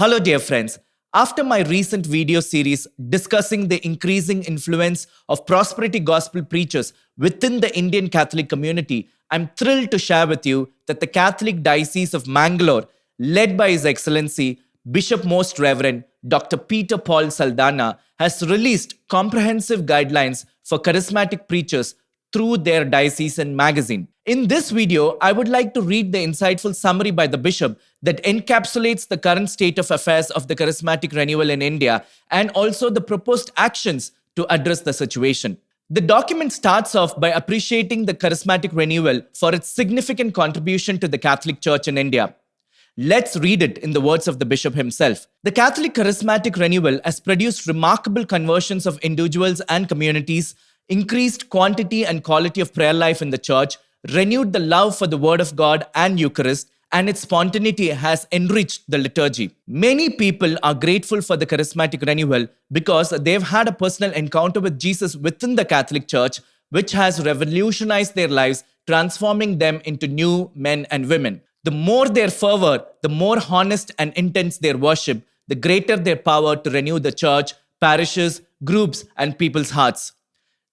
Hello, dear friends. After my recent video series discussing the increasing influence of prosperity gospel preachers within the Indian Catholic community, I'm thrilled to share with you that the Catholic Diocese of Mangalore, led by His Excellency Bishop Most Reverend Dr. Peter Paul Saldana, has released comprehensive guidelines for charismatic preachers through their diocesan magazine. In this video, I would like to read the insightful summary by the bishop that encapsulates the current state of affairs of the charismatic renewal in India and also the proposed actions to address the situation. The document starts off by appreciating the charismatic renewal for its significant contribution to the Catholic Church in India. Let's read it in the words of the bishop himself. The Catholic Charismatic Renewal has produced remarkable conversions of individuals and communities, increased quantity and quality of prayer life in the church, renewed the love for the Word of God and Eucharist, and its spontaneity has enriched the liturgy. Many people are grateful for the charismatic renewal because they've had a personal encounter with Jesus within the Catholic Church, which has revolutionized their lives, transforming them into new men and women. The more their fervor, the more honest and intense their worship, the greater their power to renew the church, parishes, groups, and people's hearts.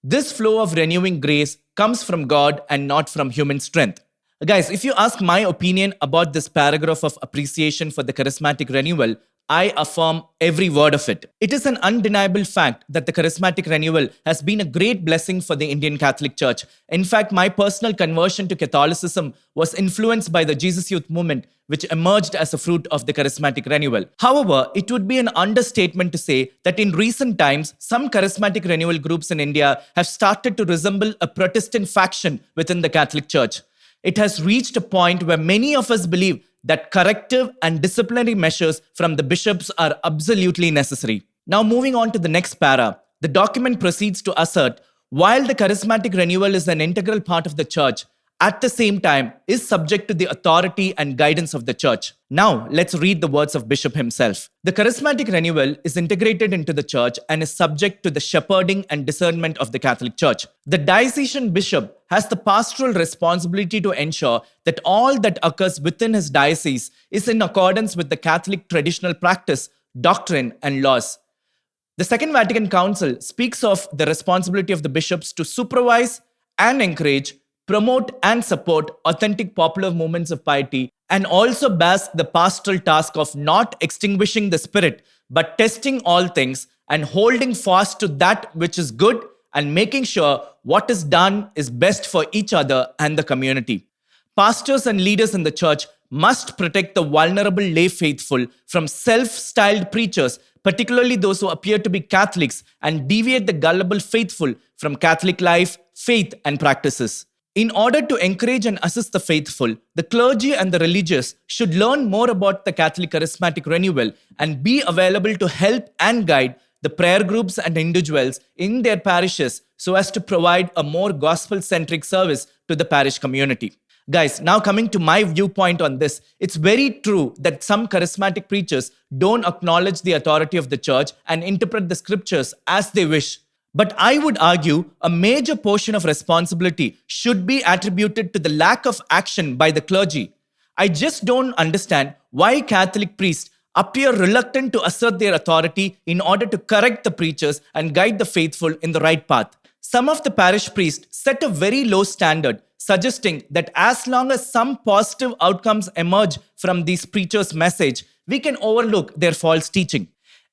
This flow of renewing grace comes from God and not from human strength. Guys, if you ask my opinion about this paragraph of appreciation for the charismatic renewal, I affirm every word of it. It is an undeniable fact that the charismatic renewal has been a great blessing for the Indian Catholic Church. In fact, my personal conversion to Catholicism was influenced by the Jesus Youth movement, which emerged as a fruit of the charismatic renewal. However, it would be an understatement to say that in recent times, some charismatic renewal groups in India have started to resemble a Protestant faction within the Catholic Church. It has reached a point where many of us believe that corrective and disciplinary measures from the bishops are absolutely necessary. Now, moving on to the next para, the document proceeds to assert, while the charismatic renewal is an integral part of the church, at the same time is subject to the authority and guidance of the church. Now, let's read the words of Bishop himself. The charismatic renewal is integrated into the church and is subject to the shepherding and discernment of the Catholic Church. The diocesan bishop has the pastoral responsibility to ensure that all that occurs within his diocese is in accordance with the Catholic traditional practice, doctrine, and laws. The Second Vatican Council speaks of the responsibility of the bishops to supervise and encourage, promote and support authentic popular movements of piety, and also bears the pastoral task of not extinguishing the spirit, but testing all things and holding fast to that which is good and making sure what is done is best for each other and the community. Pastors and leaders in the church must protect the vulnerable lay faithful from self-styled preachers, particularly those who appear to be Catholics, and deviate the gullible faithful from Catholic life, faith, and practices. In order to encourage and assist the faithful, the clergy and the religious should learn more about the Catholic charismatic renewal and be available to help and guide the prayer groups and individuals in their parishes so as to provide a more gospel-centric service to the parish community. Guys, now coming to my viewpoint on this, it's very true that some charismatic preachers don't acknowledge the authority of the church and interpret the scriptures as they wish. But I would argue a major portion of responsibility should be attributed to the lack of action by the clergy. I just don't understand why Catholic priests appear reluctant to assert their authority in order to correct the preachers and guide the faithful in the right path. Some of the parish priests set a very low standard, suggesting that as long as some positive outcomes emerge from these preachers' message, we can overlook their false teaching.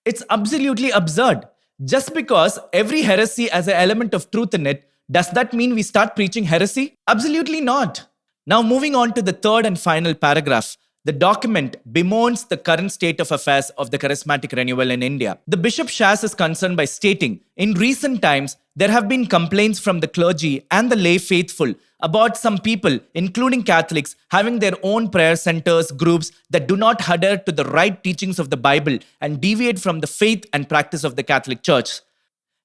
It's absolutely absurd. Just because every heresy has an element of truth in it, does that mean we start preaching heresy? Absolutely not. Now moving on to the third and final paragraph, the document bemoans the current state of affairs of the charismatic renewal in India. The bishop shares his concern by stating, in recent times, there have been complaints from the clergy and the lay faithful about some people, including Catholics, having their own prayer centers, groups that do not adhere to the right teachings of the Bible and deviate from the faith and practice of the Catholic Church.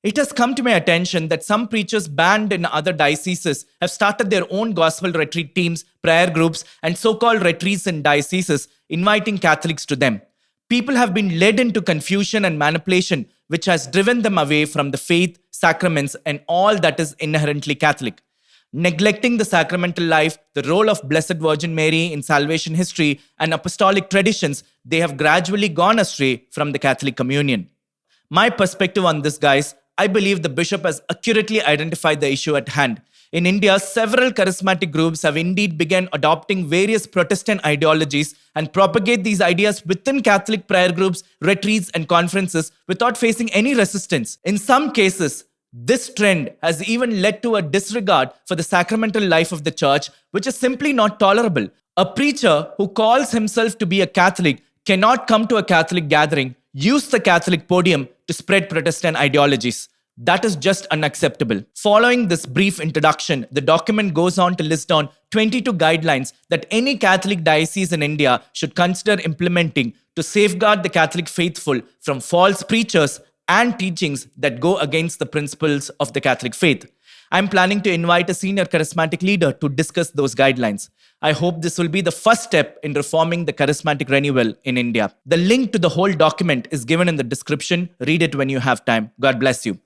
It has come to my attention that some preachers banned in other dioceses have started their own gospel retreat teams, prayer groups, and so-called retreats in dioceses, inviting Catholics to them. People have been led into confusion and manipulation, which has driven them away from the faith, sacraments, and all that is inherently Catholic. Neglecting the sacramental life, the role of Blessed Virgin Mary in salvation history, and apostolic traditions, they have gradually gone astray from the Catholic communion. My perspective on this, guys, I believe the bishop has accurately identified the issue at hand. In India, several charismatic groups have indeed begun adopting various Protestant ideologies and propagate these ideas within Catholic prayer groups, retreats, and conferences without facing any resistance. In some cases, this trend has even led to a disregard for the sacramental life of the church, which is simply not tolerable. A preacher who calls himself to be a Catholic cannot come to a Catholic gathering, use the Catholic podium to spread Protestant ideologies. That is just unacceptable. Following this brief introduction, the document goes on to list down 22 guidelines that any Catholic diocese in India should consider implementing to safeguard the Catholic faithful from false preachers and teachings that go against the principles of the Catholic faith. I'm planning to invite a senior charismatic leader to discuss those guidelines. I hope this will be the first step in reforming the charismatic renewal in India. The link to the whole document is given in the description. Read it when you have time. God bless you.